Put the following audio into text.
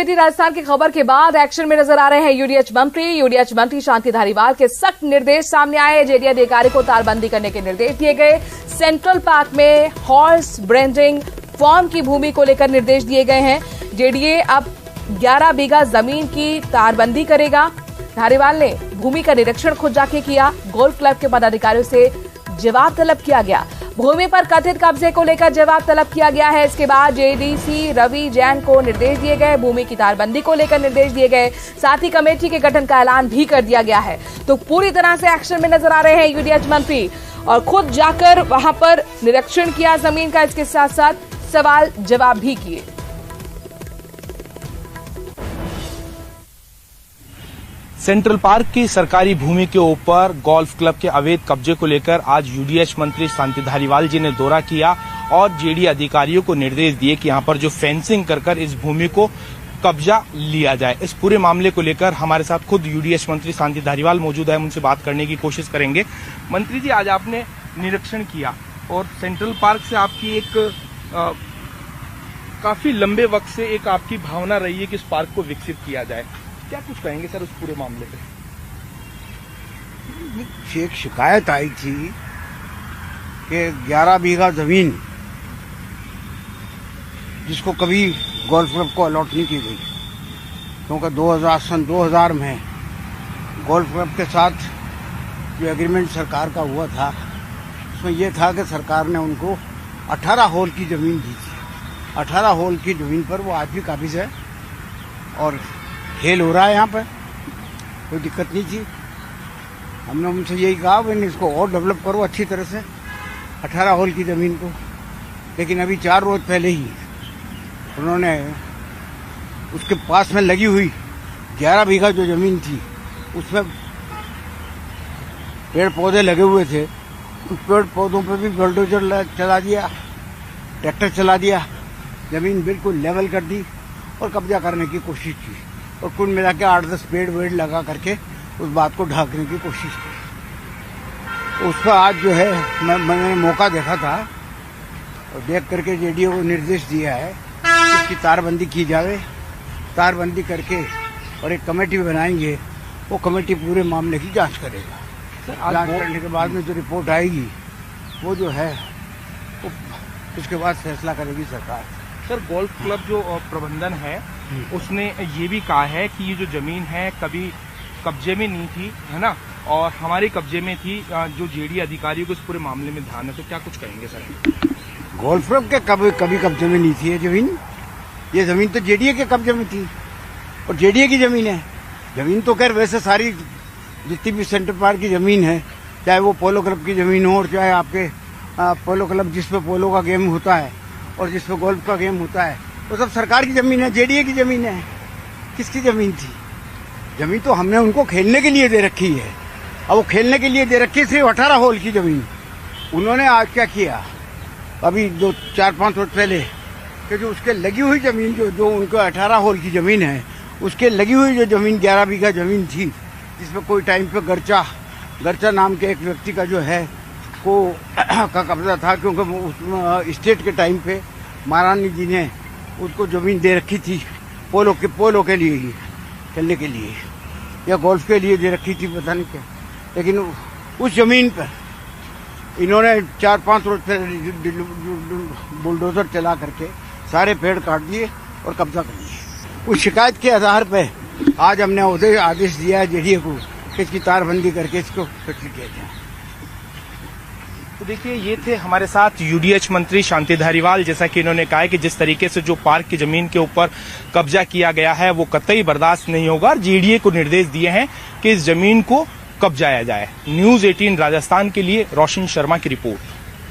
राजस्थान की खबर के बाद एक्शन में नजर आ रहे हैं यूडीएच मंत्री शांति धारीवाल के सख्त निर्देश सामने आए। जेडीए अधिकारी को तारबंदी करने के निर्देश दिए गए। सेंट्रल पार्क में हॉर्स ब्रांडिंग फॉर्म की भूमि को लेकर निर्देश दिए गए हैं। जेडीए अब 11 बीघा जमीन की तारबंदी करेगा। धारीवाल ने भूमि का निरीक्षण खुद जाके किया। गोल्फ क्लब के पदाधिकारियों से जवाब तलब किया गया। भूमि पर कथित कब्जे को लेकर जवाब तलब किया गया है। इसके बाद जेडीसी रवि जैन को निर्देश दिए गए। भूमि की तारबंदी को लेकर निर्देश दिए गए। साथ ही कमेटी के गठन का ऐलान भी कर दिया गया है। तो पूरी तरह से एक्शन में नजर आ रहे हैं यूडीएच मंत्री और खुद जाकर वहां पर निरीक्षण किया जमीन का। इसके साथ साथ सवाल जवाब भी किए। सेंट्रल पार्क की सरकारी भूमि के ऊपर गोल्फ क्लब के अवैध कब्जे को लेकर आज यूडीएच मंत्री शांति धारीवाल जी ने दौरा किया और जेडीए अधिकारियों को निर्देश दिए कि यहां पर जो फेंसिंग कर इस भूमि को कब्जा लिया जाए। इस पूरे मामले को लेकर हमारे साथ खुद यूडीएच मंत्री शांति धारीवाल मौजूद है। हम उनसे बात करने की कोशिश करेंगे। मंत्री जी, आज आपने निरीक्षण किया और सेंट्रल पार्क से आपकी एक काफी लंबे वक्त से एक आपकी भावना रही है कि इस पार्क को विकसित किया जाए। क्या कुछ कहेंगे सर उस पूरे मामले पे? एक शिकायत आई थी कि 11 बीघा जमीन जिसको कभी गोल्फ क्लब को अलॉट नहीं की गई, क्योंकि सन 2000 में गोल्फ क्लब के साथ जो एग्रीमेंट सरकार का हुआ था उसमें यह था कि सरकार ने उनको 18 होल की जमीन दी थी। 18 होल की जमीन पर वो आज भी काबिज है और खेल हो रहा है। यहाँ पर कोई दिक्कत नहीं थी। हमने उनसे यही कहा कि इसको और डेवलप करो अच्छी तरह से 18 होल की ज़मीन को। लेकिन अभी 4 रोज पहले ही उन्होंने उसके पास में लगी हुई 11 बीघा जो ज़मीन थी उसमें पेड़ पौधे लगे हुए थे। उस पेड़ पौधों पर भी बुलडोजर चला दिया, ट्रैक्टर चला दिया, ज़मीन बिल्कुल लेवल कर दी और कब्जा करने की कोशिश की और कुल मिला के 8-10 पेड़ लगा करके उस बात को ढकने की कोशिश की। तो उसका आज जो है मैंने मौका देखा था और देख करके जेडीए को निर्देश दिया है कि इसकी तारबंदी की जाए। तारबंदी करके और एक कमेटी बनाएंगे, वो कमेटी पूरे मामले की जांच करेगा। जांच करने के बाद में जो रिपोर्ट आएगी वो जो है वो उसके बाद फैसला करेगी सरकार। सर, गोल्फ क्लब जो प्रबंधन है उसने ये भी कहा है कि ये जो जमीन है कभी कब्जे में नहीं थी, है ना, और हमारे कब्जे में थी। जो जेडीए अधिकारियों को इस पूरे मामले में ध्यान है, तो क्या कुछ कहेंगे सर? गोल्फ क्लब के कभी कब्जे में नहीं थी ये जमीन तो जेडीए के कब्जे में थी और जेडीए की जमीन है। जमीन तो खैर वैसे सारी जितनी भी सेंट्रल पार्क की जमीन है, चाहे वो पोलो क्लब की जमीन हो और चाहे आपके पोलो क्लब जिसपे पोलो का गेम होता है और जिसपे गोल्फ का गेम होता है, वो सब सरकार की जमीन है, जेडीए की जमीन है। किसकी जमीन थी? जमीन तो हमने उनको खेलने के लिए दे रखी है। अब वो खेलने के लिए दे रखी है सिर्फ 18 होल की जमीन। उन्होंने आज क्या किया, अभी 4-5 रोज पहले कि जो उसके लगी हुई जमीन जो उनको 18 होल की जमीन है, उसके लगी हुई जो जमीन 11 बीघा जमीन थी जिसमें कोई टाइम पे गर्चा नाम के एक व्यक्ति का जो है को का कब्जा था, क्योंकि स्टेट के टाइम पे महारानी जी ने उसको जमीन दे रखी थी पोलो के लिए ही, खेलने के लिए या गोल्फ के लिए दे रखी थी, पता नहीं क्या। लेकिन उस जमीन पर इन्होंने 4-5 रोज पहले बुलडोजर चला करके सारे पेड़ काट दिए और कब्जा कर लिया। उस शिकायत के आधार पर आज हमने आदेश दिया है जेडीए को कि इसकी तारबंदी करके इसको फिक्स किया जाए। तो देखिए, ये थे हमारे साथ यूडीएच मंत्री शांति धारीवाल। जैसा कि इन्होंने कहा है कि जिस तरीके से जो पार्क की जमीन के ऊपर कब्जा किया गया है वो कतई बर्दाश्त नहीं होगा और जेडीए को निर्देश दिए हैं कि इस जमीन को कब्जाया जाए। न्यूज़ 18 राजस्थान के लिए रोशन शर्मा की रिपोर्ट।